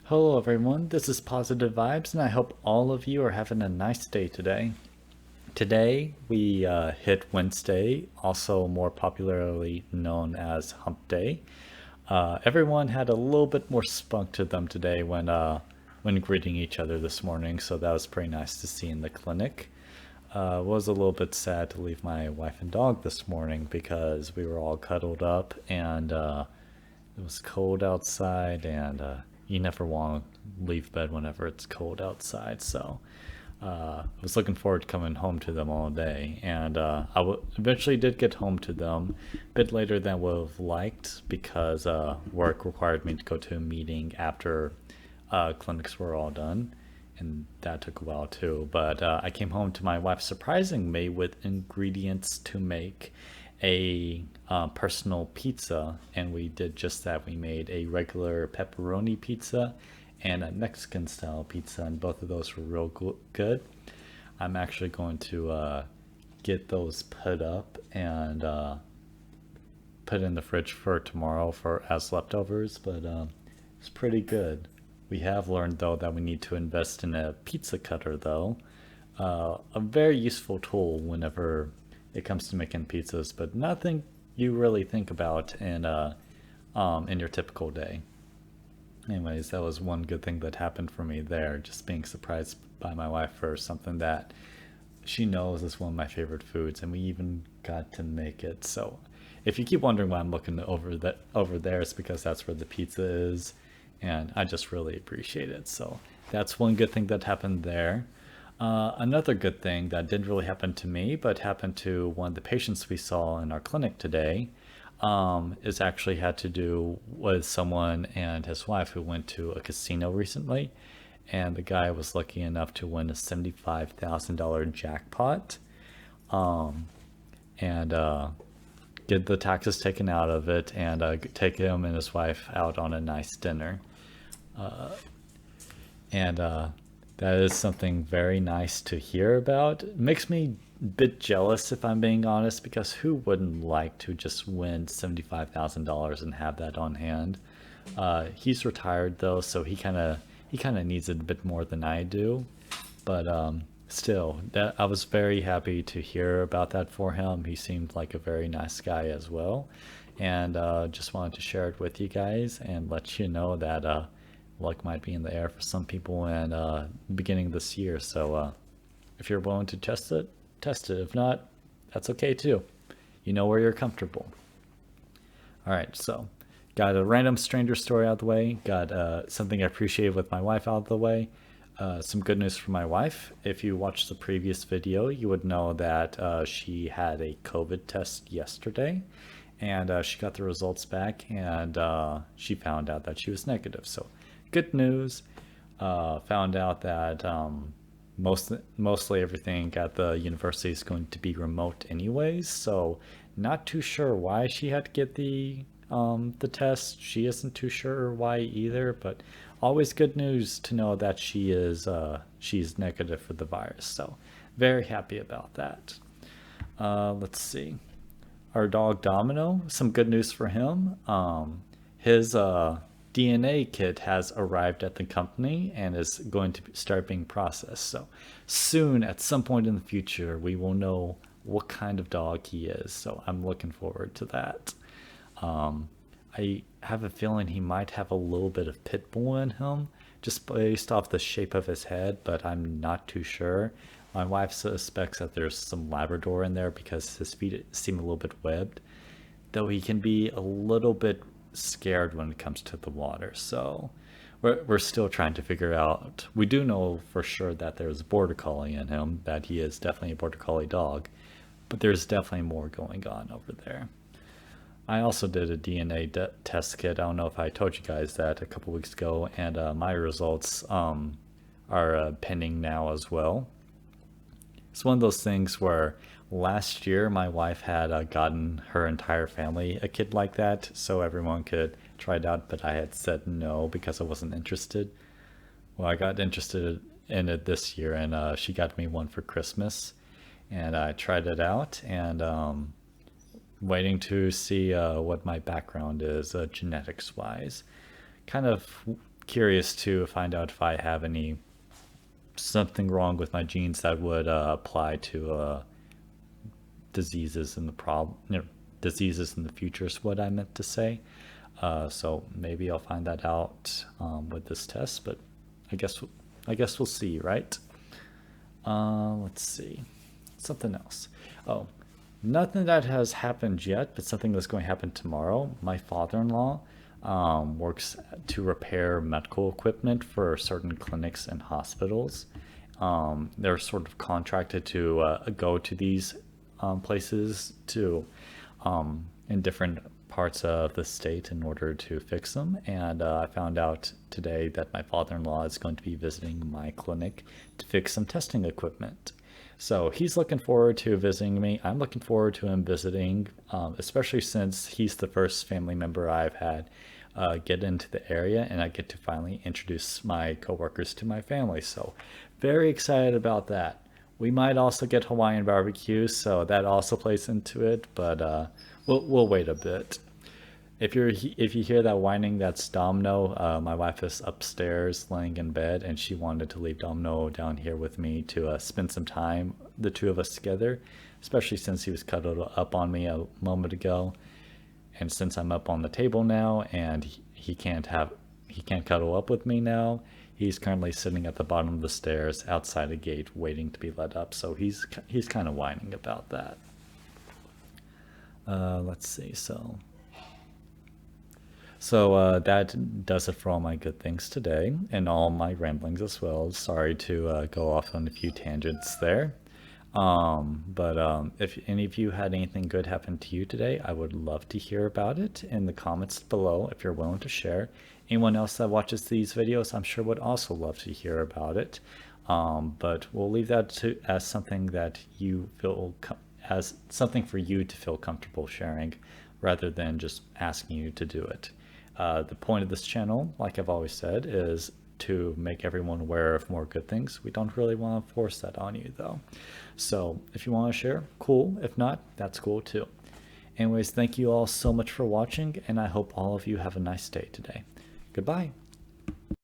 Hello, everyone. This is Positive Vibes, and I hope all of you are having a nice day today. Today, we hit Wednesday, also more popularly known as Hump Day. Everyone had a little bit more spunk to them today when greeting each other this morning, so that was pretty nice to see in the clinic. Was a little bit sad to leave my wife and dog this morning because we were all cuddled up and it was cold outside, and you never want to leave bed whenever it's cold outside. So I was looking forward to coming home to them all day, and eventually did get home to them a bit later than I would have liked because work required me to go to a meeting after clinics were all done, and that took a while too. But I came home to my wife surprising me with ingredients to make a personal pizza, and we did just that. We made a regular pepperoni pizza and a Mexican style pizza, and both of those were real good. I'm actually going to get those put up and put in the fridge for tomorrow for as leftovers, but it's pretty good. We have learned though that we need to invest in a pizza cutter though. A very useful tool whenever it comes to making pizzas, but nothing you really think about in your typical day. Anyways, that was one good thing that happened for me there, just being surprised by my wife for something that she knows is one of my favorite foods, and we even got to make it. So, if you keep wondering why I'm looking over there, it's because that's where the pizza is, and I just really appreciate it. So that's one good thing that happened there. Another good thing that didn't really happen to me, but happened to one of the patients we saw in our clinic today, is actually had to do with someone and his wife who went to a casino recently, and the guy was lucky enough to win a $75,000 jackpot, and get the taxes taken out of it, and take him and his wife out on a nice dinner. And that is something very nice to hear about. It makes me a bit jealous, if I'm being honest, because who wouldn't like to just win $75,000 and have that on hand? He's retired though, so he kind of needs it a bit more than I do. But still, that I was very happy to hear about that for him. He seemed like a very nice guy as well, and just wanted to share it with you guys and let you know that luck might be in the air for some people in beginning of this year. So if you're willing to test it, test it. If not, that's okay too. You know where you're comfortable. All right, so got a random stranger story out of the way. Got something I appreciated with my wife out of the way. Some good news for my wife. If you watched the previous video, you would know that she had a COVID test yesterday, and she got the results back, and she found out that she was negative. So, good news. Found out that mostly everything at the university is going to be remote anyways. So, not too sure why she had to get the test. She isn't too sure why either, but always good news to know that she's negative for the virus. So very happy about that. Let's see. Our dog Domino, some good news for him. His DNA kit has arrived at the company and is going to start being processed. So soon, at some point in the future, we will know what kind of dog he is. So I'm looking forward to that. Um, I have a feeling he might have a little bit of pit bull in him, just based off the shape of his head, but I'm not too sure. My wife suspects that there's some Labrador in there because his feet seem a little bit webbed, though he can be a little bit scared when it comes to the water. So we're still trying to figure out. We do know for sure that there's a border collie in him, that he is definitely a border collie dog, but there's definitely more going on over there. I also did a DNA test kit. I don't know if I told you guys that a couple weeks ago, and my results are pending now as well. It's one of those things where last year my wife had gotten her entire family a kit like that so everyone could try it out, but I had said no because I wasn't interested. Well, I got interested in it this year, and she got me one for Christmas, and I tried it out, and waiting to see what my background is genetics wise. Kind of curious to find out if I have any something wrong with my genes that would apply to diseases in the diseases in the future is what I meant to say. So maybe I'll find that out with this test, but I guess we'll see, right? Let's see, something else. Oh, nothing that has happened yet, but something that's going to happen tomorrow. My father-in-law works to repair medical equipment for certain clinics and hospitals. They're sort of contracted to go to these places to in different parts of the state in order to fix them. And I found out today that my father-in-law is going to be visiting my clinic to fix some testing equipment. So he's looking forward to visiting me. I'm looking forward to him visiting, especially since he's the first family member I've had get into the area, and I get to finally introduce my coworkers to my family. So very excited about that. We might also get Hawaiian barbecue, so that also plays into it, but we'll wait a bit. If you hear that whining, that's Domino. My wife is upstairs laying in bed, and she wanted to leave Domino down here with me to spend some time, the two of us together, especially since he was cuddled up on me a moment ago. And since I'm up on the table now and he can't cuddle up with me now, he's currently sitting at the bottom of the stairs outside a gate waiting to be let up. So he's kind of whining about that. Let's see. So that does it for all my good things today and all my ramblings as well. Sorry to go off on a few tangents there. But if any of you had anything good happen to you today, I would love to hear about it in the comments below if you're willing to share. Anyone else that watches these videos, I'm sure would also love to hear about it. But we'll leave that as something that you feel as something for you to feel comfortable sharing rather than just asking you to do it. The point of this channel, like I've always said, is to make everyone aware of more good things. We don't really want to force that on you though. So if you want to share, cool. If not, that's cool too. Anyways, thank you all so much for watching, and I hope all of you have a nice day today. Goodbye.